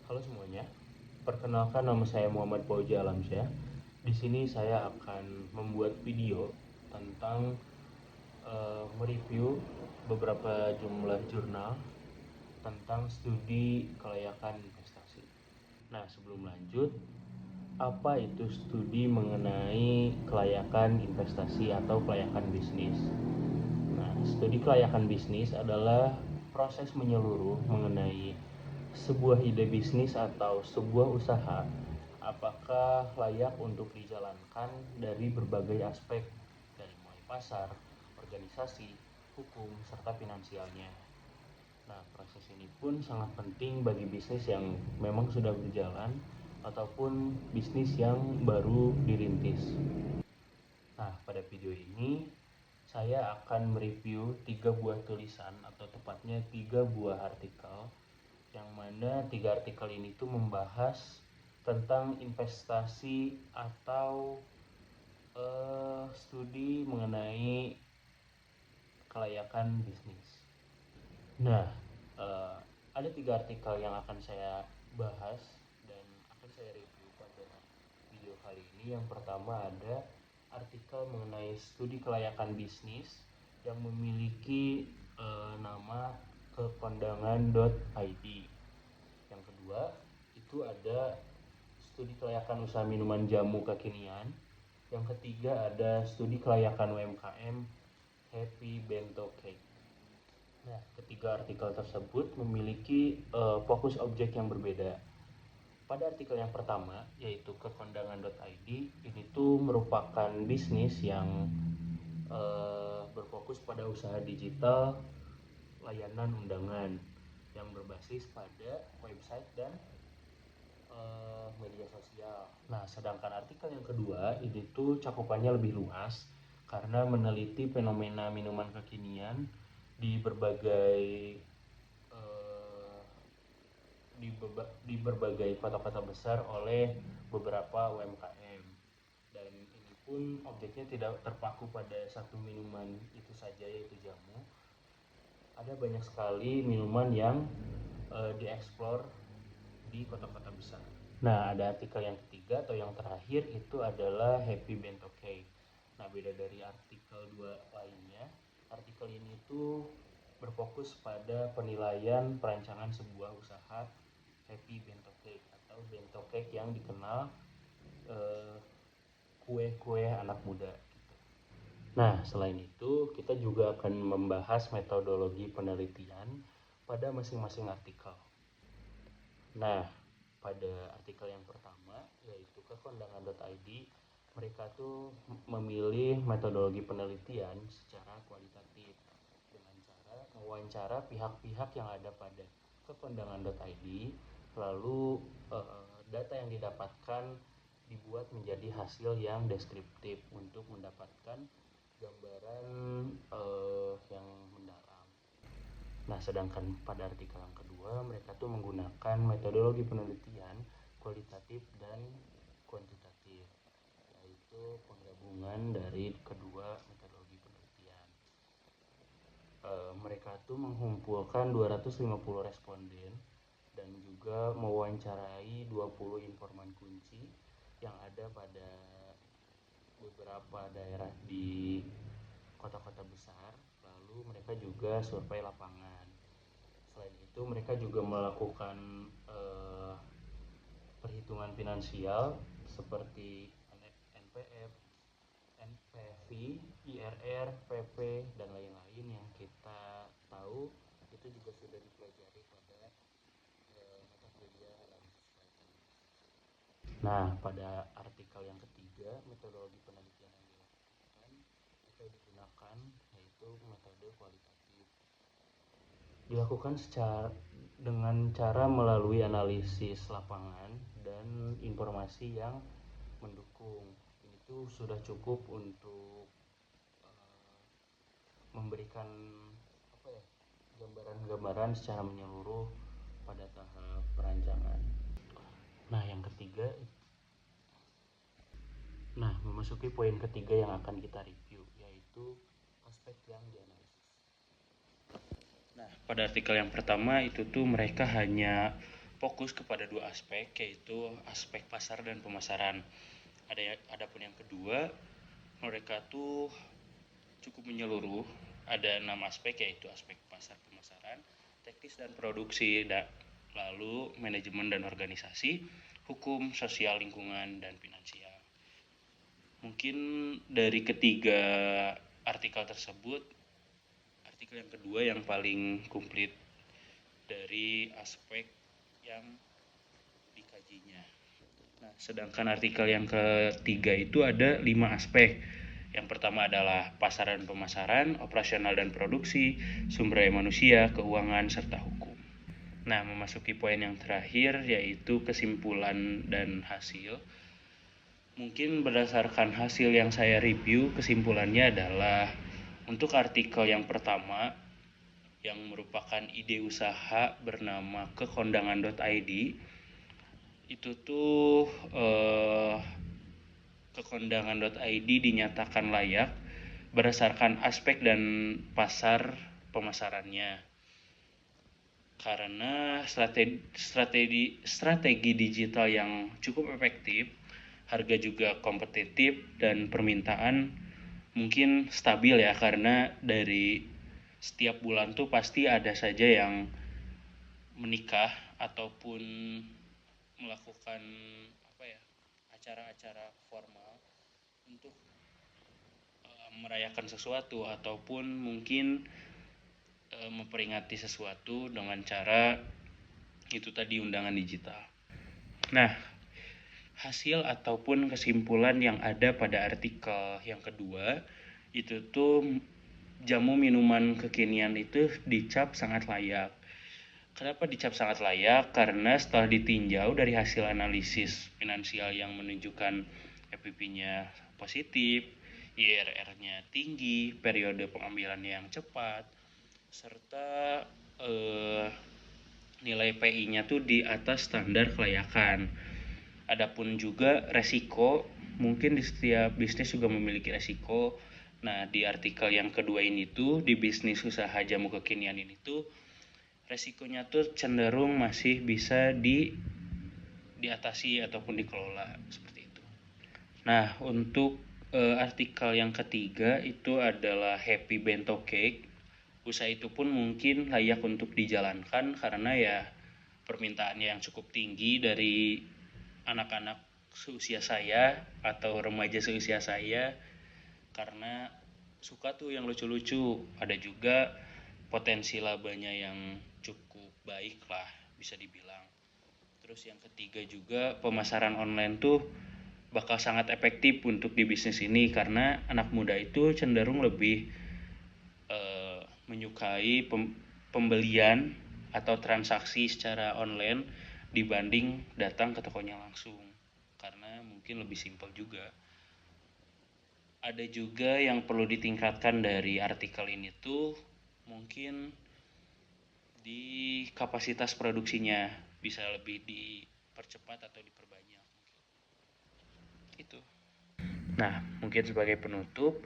Halo semuanya, perkenalkan nama saya Muhammad Fauzi Alamsyah. Di sini saya akan membuat video tentang mereview beberapa jumlah jurnal tentang studi kelayakan investasi. Nah, sebelum lanjut, apa itu studi mengenai kelayakan investasi atau kelayakan bisnis? Nah, studi kelayakan bisnis adalah proses menyeluruh mengenai sebuah ide bisnis atau sebuah usaha apakah layak untuk dijalankan dari berbagai aspek dari mulai pasar, organisasi, hukum, serta finansialnya. Nah, proses ini pun sangat penting bagi bisnis yang memang sudah berjalan ataupun bisnis yang baru dirintis. Nah, pada video ini saya akan mereview 3 buah tulisan atau tepatnya 3 buah artikel yang mana 3 artikel ini tuh membahas tentang investasi atau studi mengenai kelayakan bisnis. Nah, eh, ada 3 artikel yang akan saya bahas dan akan saya review pada video kali ini. Yang pertama ada artikel mengenai studi kelayakan bisnis yang memiliki nama kekondangan.id. Yang kedua, itu ada studi kelayakan usaha minuman jamu kekinian. Yang ketiga ada studi kelayakan UMKM Happy Bento Cake. Nah, ketiga artikel tersebut memiliki fokus objek yang berbeda. Pada artikel yang pertama, yaitu kekondangan.id, ini tuh merupakan bisnis yang berfokus pada usaha digital layanan undangan yang berbasis pada website dan media sosial. Nah, sedangkan artikel yang kedua ini tuh cakupannya lebih luas karena meneliti fenomena minuman kekinian di berbagai eh, di berbagai kota-kota besar oleh beberapa UMKM. Dan ini pun objeknya tidak terpaku pada satu minuman itu saja yaitu jamu. Ada banyak sekali minuman yang dieksplor di kota-kota besar. Nah, ada artikel yang ketiga atau yang terakhir itu adalah Happy Bento Cake. Nah, beda dari artikel dua lainnya, artikel ini tuh berfokus pada penilaian perancangan sebuah usaha Happy Bento Cake atau bento cake yang dikenal eh, kue-kue anak muda. Nah, selain itu, kita juga akan membahas metodologi penelitian pada masing-masing artikel. Nah, pada artikel yang pertama, yaitu kekondangan.id, mereka tuh memilih metodologi penelitian secara kualitatif dengan cara mewawancara pihak-pihak yang ada pada kekondangan.id, lalu data yang didapatkan dibuat menjadi hasil yang deskriptif untuk mendapatkan gambaran yang mendalam. Nah, sedangkan pada artikel yang kedua, mereka tuh menggunakan metodologi penelitian kualitatif dan kuantitatif, yaitu penggabungan dari kedua metodologi penelitian. Mereka tuh mengumpulkan 250 responden dan juga mewawancarai 20 informan kunci yang ada pada beberapa daerah di kota-kota besar. Lalu mereka juga survei lapangan. Selain itu mereka juga melakukan perhitungan finansial seperti NPF, NPV, IRR, PP, dan lain-lain yang kita tahu itu juga sudah dipelajari pada mata kuliah analisis kelayakan. Nah, pada artikel yang ketiga, metodologi penelitian yang dilakukan atau digunakan yaitu metode kualitatif. Dilakukan secara dengan cara melalui analisis lapangan dan informasi yang mendukung. Ini tuh sudah cukup untuk memberikan apa ya, gambaran-gambaran secara menyeluruh pada tahap perancangan. Nah, yang ketiga, memasuki poin ketiga yang akan kita review yaitu aspek yang dianalisis. Nah, pada artikel yang pertama itu tuh mereka hanya fokus kepada dua aspek, yaitu aspek pasar dan pemasaran. Adapun yang kedua, mereka tuh cukup menyeluruh. Ada 6 aspek, yaitu aspek pasar pemasaran, teknis dan produksi, lalu manajemen dan organisasi, hukum, sosial, lingkungan, dan finansial. Mungkin dari ketiga artikel tersebut, artikel yang kedua yang paling komplit dari aspek yang dikajinya. Nah, sedangkan artikel yang ketiga itu ada 5 aspek. Yang pertama adalah pasar dan pemasaran, operasional dan produksi, sumber daya manusia, keuangan, serta hukum. Nah, memasuki poin yang terakhir, yaitu kesimpulan dan hasil. Mungkin berdasarkan hasil yang saya review, kesimpulannya adalah untuk artikel yang pertama, yang merupakan ide usaha bernama kekondangan.id, itu tuh kekondangan.id dinyatakan layak berdasarkan aspek dan pasar pemasarannya, karena strategi digital yang cukup efektif, harga juga kompetitif, dan permintaan mungkin stabil ya, karena dari setiap bulan tuh pasti ada saja yang menikah ataupun melakukan acara-acara formal untuk merayakan sesuatu ataupun mungkin memperingati sesuatu dengan cara itu tadi, undangan digital. Nah, hasil ataupun kesimpulan yang ada pada artikel yang kedua itu tuh jamu minuman kekinian itu dicap sangat layak. Kenapa dicap sangat layak? Karena setelah ditinjau dari hasil analisis finansial yang menunjukkan FPP-nya positif, IRR-nya tinggi, periode pengambilannya yang cepat, serta nilai PI-nya tuh di atas standar kelayakan. Adapun juga resiko, mungkin di setiap bisnis juga memiliki resiko. Nah, di artikel yang kedua ini tuh, di bisnis usaha jamu kekinian ini tuh, resikonya tuh cenderung masih bisa diatasi ataupun dikelola seperti itu. Nah, untuk artikel yang ketiga itu adalah Happy Bento Cake. Usaha itu pun mungkin layak untuk dijalankan karena ya permintaannya yang cukup tinggi dari anak-anak seusia saya atau remaja seusia saya, karena suka tuh yang lucu-lucu. Ada juga potensi labanya yang cukup baik lah, bisa dibilang. Terus yang ketiga juga, pemasaran online tuh bakal sangat efektif untuk di bisnis ini, karena anak muda itu cenderung lebih menyukai pembelian atau transaksi secara online dibanding datang ke tokonya langsung, karena mungkin lebih simpel juga. Ada juga yang perlu ditingkatkan dari artikel ini tuh mungkin di kapasitas produksinya, bisa lebih dipercepat atau diperbanyak. Itu. Nah, mungkin sebagai penutup,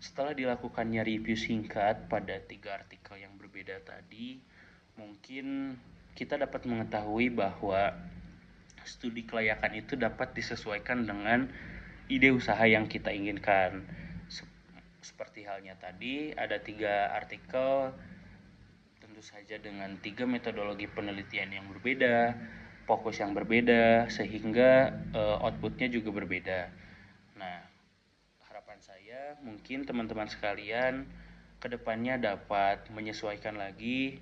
setelah dilakukannya review singkat pada 3 artikel yang berbeda tadi, mungkin kita dapat mengetahui bahwa studi kelayakan itu dapat disesuaikan dengan ide usaha yang kita inginkan. Seperti halnya tadi, ada 3 artikel, tentu saja dengan 3 metodologi penelitian yang berbeda, fokus yang berbeda, sehingga outputnya juga berbeda. Nah, harapan saya mungkin teman-teman sekalian kedepannya dapat menyesuaikan lagi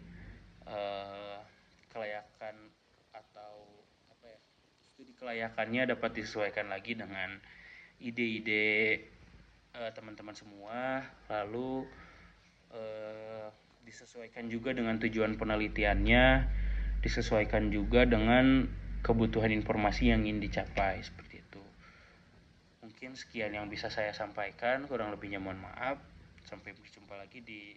kelayakan atau studi kelayakannya dapat disesuaikan lagi dengan ide-ide teman-teman semua, lalu disesuaikan juga dengan tujuan penelitiannya, disesuaikan juga dengan kebutuhan informasi yang ingin dicapai, seperti itu. Mungkin sekian yang bisa saya sampaikan, kurang lebihnya mohon maaf. Sampai berjumpa lagi di